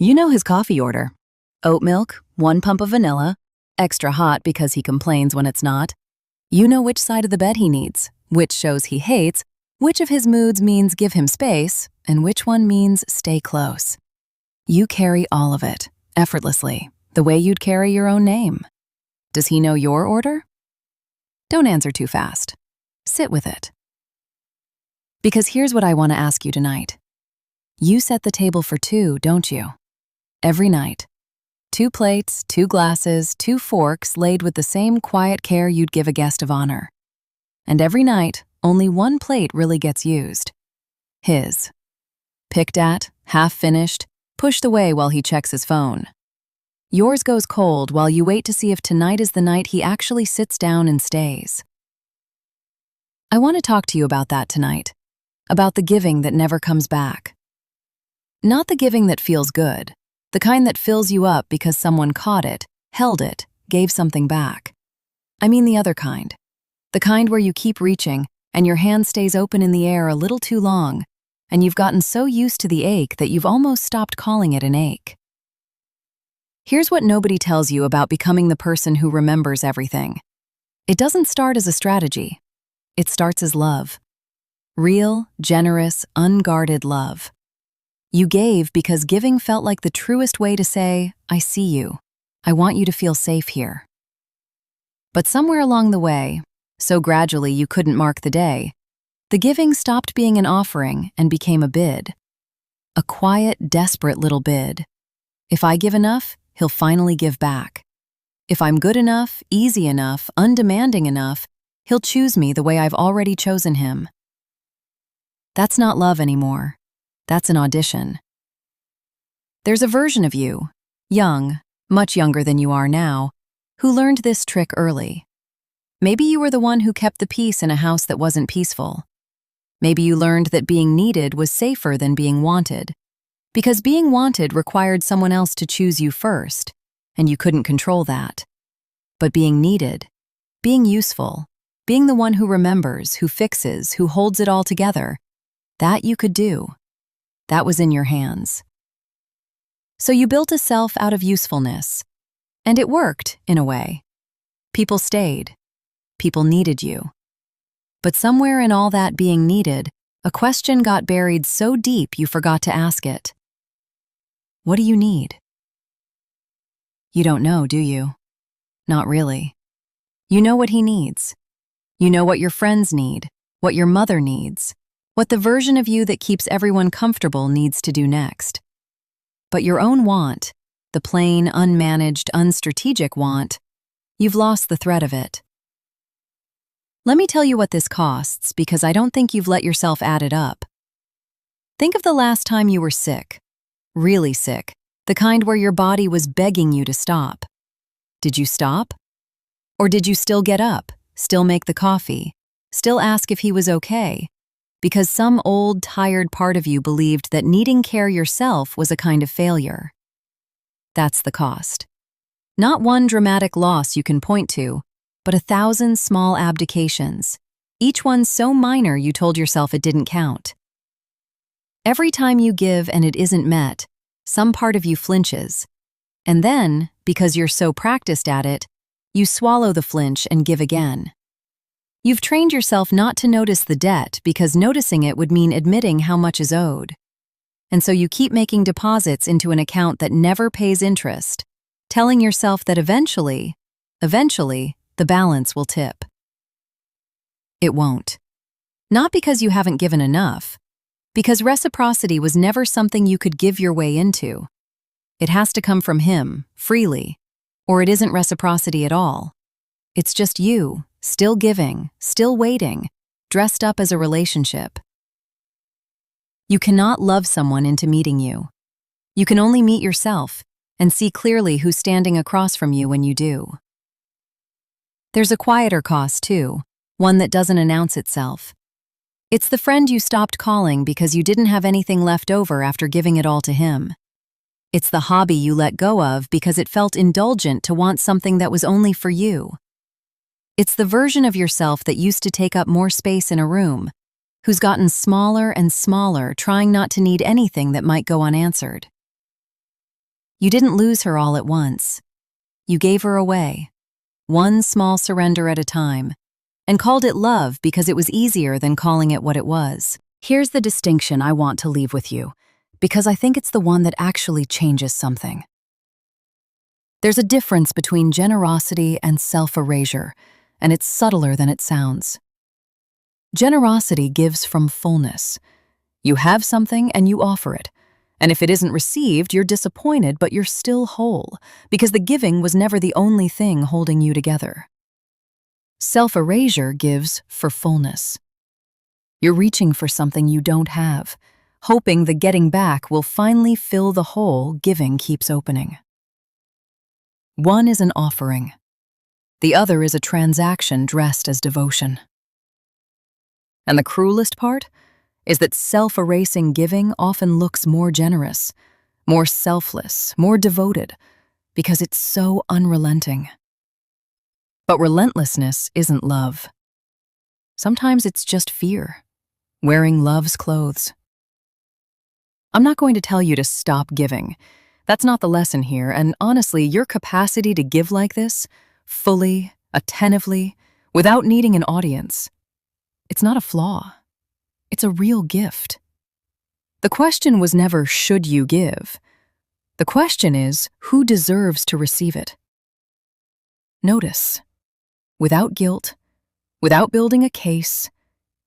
You know his coffee order. Oat milk, 1 pump of vanilla, extra hot because he complains when it's not. You know which side of the bed he needs, which shows he hates, which of his moods means give him space, and which one means stay close. You carry all of it, effortlessly, the way you'd carry your own name. Does he know your order? Don't answer too fast. Sit with it. Because here's what I want to ask you tonight. You set the table for two, don't you? Every night. 2 plates, 2 glasses, 2 forks laid with the same quiet care you'd give a guest of honor. And every night, only 1 plate really gets used. His. Picked at, half finished, pushed away while he checks his phone. Yours goes cold while you wait to see if tonight is the night he actually sits down and stays. I want to talk to you about that tonight. About the giving that never comes back. Not the giving that feels good. The kind that fills you up because someone caught it, held it, gave something back. I mean the other kind. The kind where you keep reaching and your hand stays open in the air a little too long, and you've gotten so used to the ache that you've almost stopped calling it an ache. Here's what nobody tells you about becoming the person who remembers everything. It doesn't start as a strategy. It starts as love. Real, generous, unguarded love. You gave because giving felt like the truest way to say, I see you. I want you to feel safe here. But somewhere along the way, so gradually you couldn't mark the day, the giving stopped being an offering and became a bid. A quiet, desperate little bid. If I give enough, he'll finally give back. If I'm good enough, easy enough, undemanding enough, he'll choose me the way I've already chosen him. That's not love anymore. That's an audition. There's a version of you, young, much younger than you are now, who learned this trick early. Maybe you were the one who kept the peace in a house that wasn't peaceful. Maybe you learned that being needed was safer than being wanted, because being wanted required someone else to choose you first, and you couldn't control that. But being needed, being useful, being the one who remembers, who fixes, who holds it all together, that you could do. That was in your hands. So you built a self out of usefulness. And it worked, in a way. People stayed. People needed you. But somewhere in all that being needed, a question got buried so deep you forgot to ask it. What do you need? You don't know, do you? Not really. You know what he needs. You know what your friends need, what your mother needs, what the version of you that keeps everyone comfortable needs to do next. But your own want, the plain, unmanaged, unstrategic want, you've lost the thread of it. Let me tell you what this costs, because I don't think you've let yourself add it up. Think of the last time you were sick, really sick, the kind where your body was begging you to stop. Did you stop? Or did you still get up, still make the coffee, still ask if he was okay? Because some old, tired part of you believed that needing care yourself was a kind of failure. That's the cost. Not one dramatic loss you can point to, but 1,000 small abdications, each one so minor you told yourself it didn't count. Every time you give and it isn't met, some part of you flinches. And then, because you're so practiced at it, you swallow the flinch and give again. You've trained yourself not to notice the debt because noticing it would mean admitting how much is owed. And so you keep making deposits into an account that never pays interest, telling yourself that eventually, the balance will tip. It won't. Not because you haven't given enough, because reciprocity was never something you could give your way into. It has to come from him, freely, or it isn't reciprocity at all. It's just you, still giving, still waiting, dressed up as a relationship. You cannot love someone into meeting you. You can only meet yourself and see clearly who's standing across from you when you do. There's a quieter cost, too, one that doesn't announce itself. It's the friend you stopped calling because you didn't have anything left over after giving it all to him. It's the hobby you let go of because it felt indulgent to want something that was only for you. It's the version of yourself that used to take up more space in a room, who's gotten smaller and smaller, trying not to need anything that might go unanswered. You didn't lose her all at once. You gave her away, one small surrender at a time, and called it love because it was easier than calling it what it was. Here's the distinction I want to leave with you, because I think it's the one that actually changes something. There's a difference between generosity and self-erasure, and it's subtler than it sounds. Generosity gives from fullness. You have something and you offer it. And if it isn't received, you're disappointed, but you're still whole, because the giving was never the only thing holding you together. Self-erasure gives for fullness. You're reaching for something you don't have, hoping the getting back will finally fill the hole giving keeps opening. One is an offering. The other is a transaction dressed as devotion. And the cruelest part is that self-erasing giving often looks more generous, more selfless, more devoted, because it's so unrelenting. But relentlessness isn't love. Sometimes it's just fear, wearing love's clothes. I'm not going to tell you to stop giving. That's not the lesson here, and honestly, your capacity to give like this, fully, attentively, without needing an audience, it's not a flaw. It's a real gift. The question was never, should you give? The question is, who deserves to receive it? Notice, without guilt, without building a case,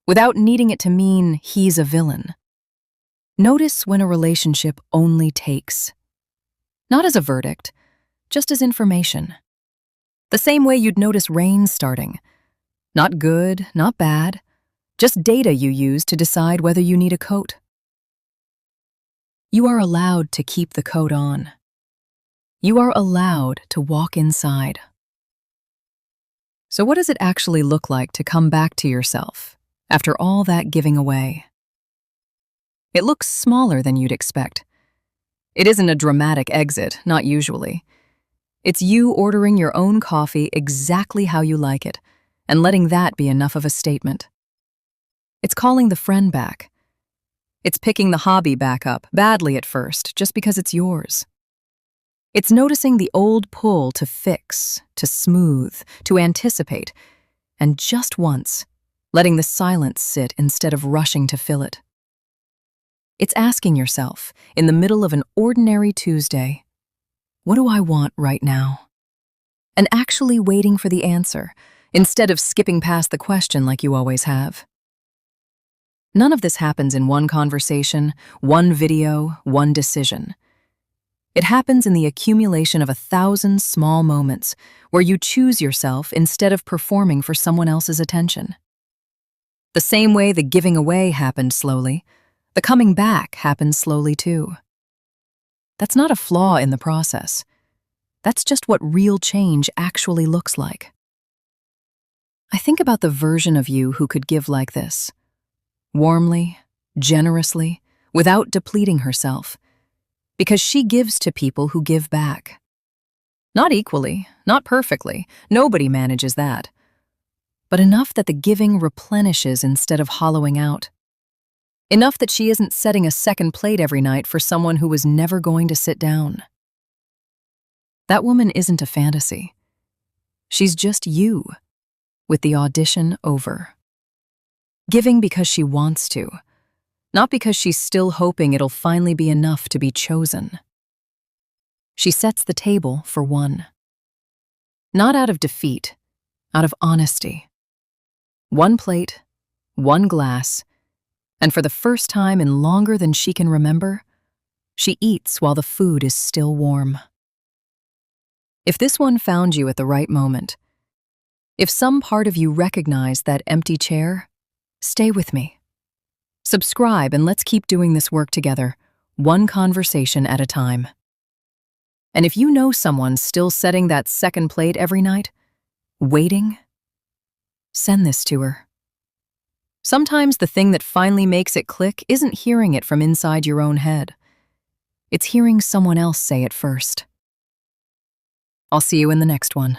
without needing it to mean he's a villain. Notice when a relationship only takes. Not as a verdict, just as information. The same way you'd notice rain starting. Not good, not bad, just data you use to decide whether you need a coat. You are allowed to keep the coat on. You are allowed to walk inside. So what does it actually look like to come back to yourself after all that giving away? It looks smaller than you'd expect. It isn't a dramatic exit, not usually. It's you ordering your own coffee exactly how you like it, and letting that be enough of a statement. It's calling the friend back. It's picking the hobby back up, badly at first, just because it's yours. It's noticing the old pull to fix, to smooth, to anticipate, and just once, letting the silence sit instead of rushing to fill it. It's asking yourself, in the middle of an ordinary Tuesday, what do I want right now? And actually waiting for the answer, instead of skipping past the question like you always have. None of this happens in one conversation, one video, one decision. It happens in the accumulation of 1,000 small moments where you choose yourself instead of performing for someone else's attention. The same way the giving away happened slowly, the coming back happens slowly too. That's not a flaw in the process. That's just what real change actually looks like. I think about the version of you who could give like this. Warmly, generously, without depleting herself. Because she gives to people who give back. Not equally, not perfectly, nobody manages that. But enough that the giving replenishes instead of hollowing out. Enough that she isn't setting a second plate every night for someone who was never going to sit down. That woman isn't a fantasy. She's just you, with the audition over. Giving because she wants to, not because she's still hoping it'll finally be enough to be chosen. She sets the table for one. Not out of defeat, out of honesty. One plate, one glass, and for the first time in longer than she can remember, she eats while the food is still warm. If this one found you at the right moment, if some part of you recognized that empty chair, stay with me. Subscribe and let's keep doing this work together, one conversation at a time. And if you know someone still setting that second plate every night, waiting, send this to her. Sometimes the thing that finally makes it click isn't hearing it from inside your own head. It's hearing someone else say it first. I'll see you in the next one.